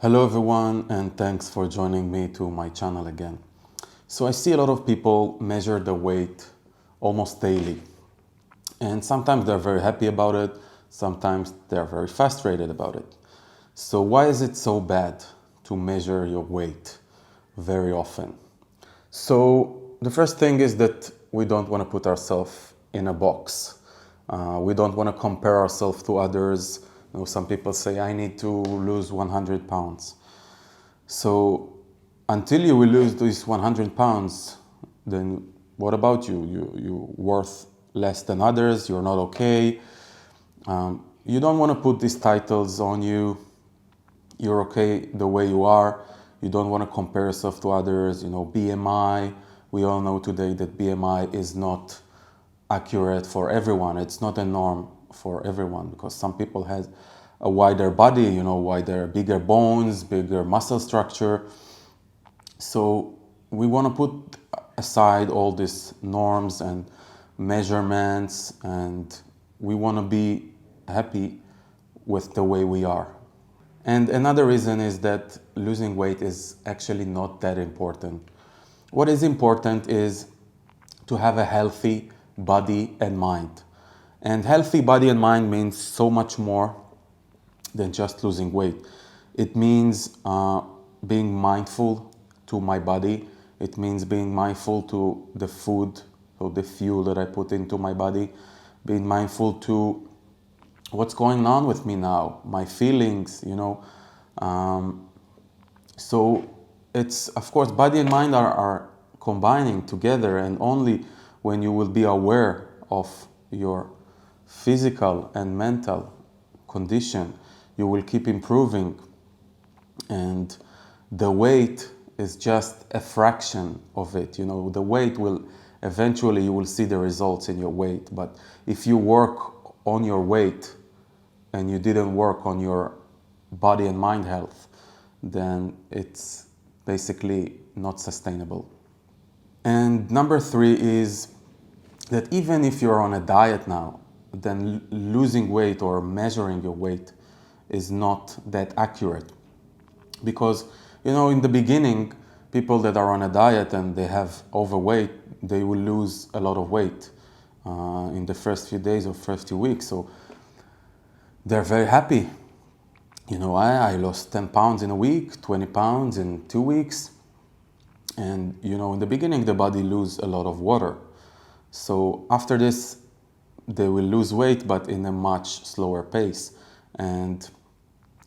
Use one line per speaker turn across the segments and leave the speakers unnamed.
Hello everyone, and thanks for joining me to my channel again. So I see a lot of people measure their weight almost daily, and sometimes they're very happy about it, sometimes they're very frustrated about it. So why is it so bad to measure your weight very often? So the first thing is that we don't want to put ourselves in a box. We don't want to compare ourselves to others. Some people say, I need to lose 100 pounds. So until you will lose these 100 pounds, then what about you? You're worth less than others, you're not okay. You don't want to put these titles on you. You're okay the way you are. You don't want to compare yourself to others. BMI, we all know today that BMI is not accurate for everyone. It's not a norm for everyone because some people have a wider body, wider, bigger bones, bigger muscle structure. So we want to put aside all these norms and measurements, and we want to be happy with the way we are. And another reason is that losing weight is actually not that important. What is important is to have a healthy body and mind. And healthy body and mind means so much more than just losing weight. It means being mindful to my body. It means being mindful to the food or the fuel that I put into my body. Being mindful to what's going on with me now, my feelings. So it's, of course, body and mind are combining together, and only when you will be aware of your physical and mental condition, you will keep improving. And the weight is just a fraction of it. The weight will eventually, you will see the results in your weight. But if you work on your weight and you didn't work on your body and mind health, then it's basically not sustainable. And number three is that even if you're on a diet now, then losing weight or measuring your weight is not that accurate. Because, in the beginning, people that are on a diet and they have overweight, they will lose a lot of weight in the first few days or first few weeks. So they're very happy. I lost 10 pounds in a week, 20 pounds in 2 weeks. And, in the beginning, the body lose a lot of water. So after this, they will lose weight, but in a much slower pace. And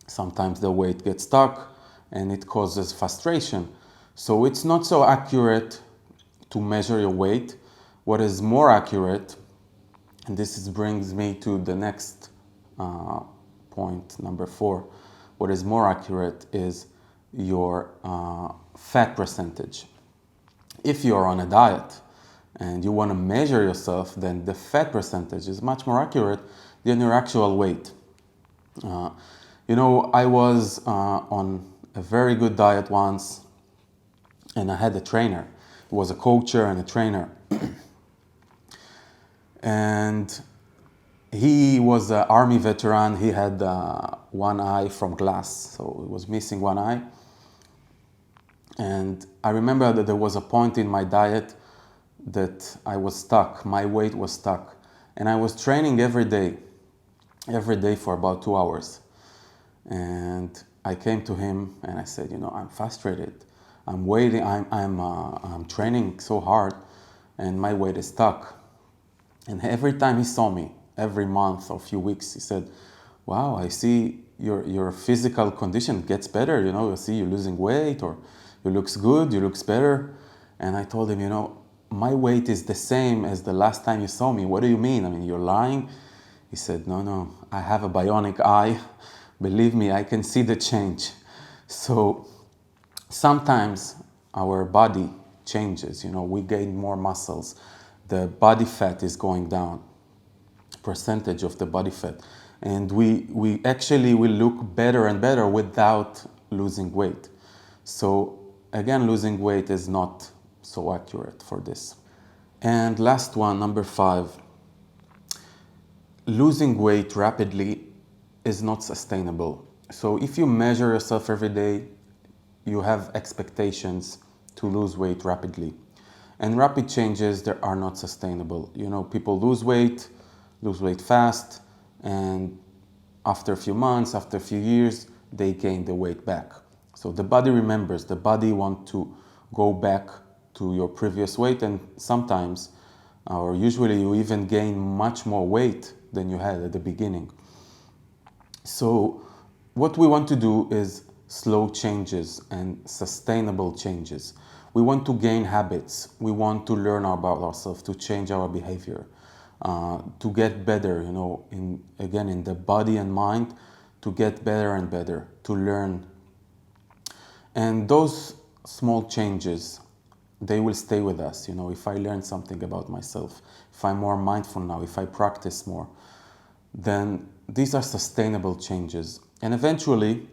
sometimes the weight gets stuck and it causes frustration. So it's not so accurate to measure your weight. What is more accurate, and brings me to the next point, number 4. What is more accurate is your fat percentage. If you're on a diet and you want to measure yourself, then the fat percentage is much more accurate than your actual weight. I was on a very good diet once, and I had a trainer. He was a coacher and a trainer. And he was an army veteran. He had one eye from glass, so he was missing one eye. And I remember that there was a point in my diet that I was stuck. My weight was stuck. And I was training every day for about 2 hours. And I came to him and I said, I'm frustrated. I'm waiting. I'm training so hard, and my weight is stuck. And every time he saw me, every month or few weeks, he said, wow, I see your physical condition gets better. I see you losing weight, or you looks good, you looks better. And I told him, my weight is the same as the last time you saw me. What do you mean? I mean, you're lying? He said, no, I have a bionic eye. Believe me, I can see the change. So sometimes our body changes. We gain more muscles. The body fat is going down, percentage of the body fat. And we actually will look better and better without losing weight. So again, losing weight is not so accurate for this. And last one, number 5. Losing weight rapidly is not sustainable. So if you measure yourself every day, you have expectations to lose weight rapidly. And rapid changes that are not sustainable. You know, people lose weight fast, and after a few months, after a few years, they gain the weight back. So the body remembers, the body wants to go back to your previous weight, and sometimes, or usually, you even gain much more weight than you had at the beginning. So what we want to do is slow changes and sustainable changes. We want to gain habits. We want to learn about ourselves, to change our behavior, to get better, you know, in the body and mind, to get better and better, to learn. And those small changes, they will stay with us. You know, if I learn something about myself, if I'm more mindful now, if I practice more, then these are sustainable changes. And eventually,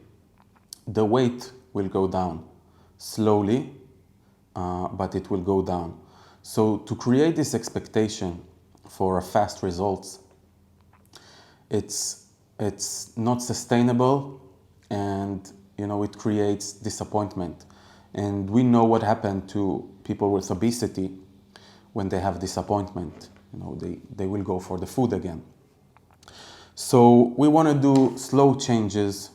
the weight will go down slowly, but it will go down. So to create this expectation for a fast results, it's not sustainable, and you know, it creates disappointment. And we know what happened to people with obesity when they have disappointment. You know, they will go for the food again. So we want to do slow changes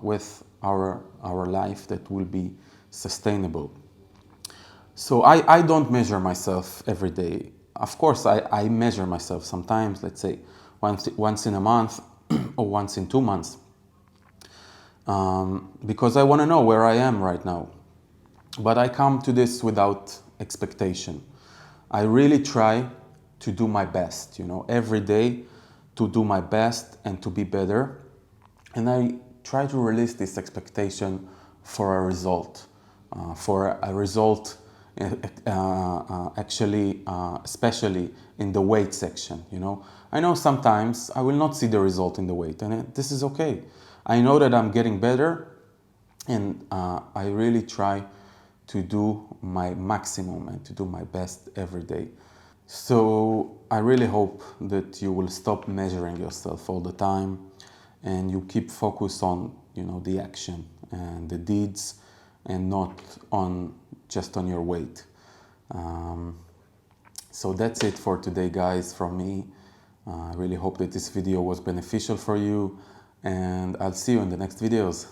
with our life that will be sustainable. So I don't measure myself every day. Of course, I measure myself sometimes, let's say once in a month or once in 2 months, because I want to know where I am right now. But I come to this without expectation. I really try to do my best, you know, every day, to do my best and to be better. And I try to release this expectation for a result, especially in the weight section. You know, I know sometimes I will not see the result in the weight, and this is okay. I know that I'm getting better, and I really try to do my maximum and to do my best every day. So I really hope that you will stop measuring yourself all the time, and you keep focus on, you know, the action and the deeds, and not on just on your weight. So that's it for today, guys, from me. I really hope that this video was beneficial for you, and I'll see you in the next videos.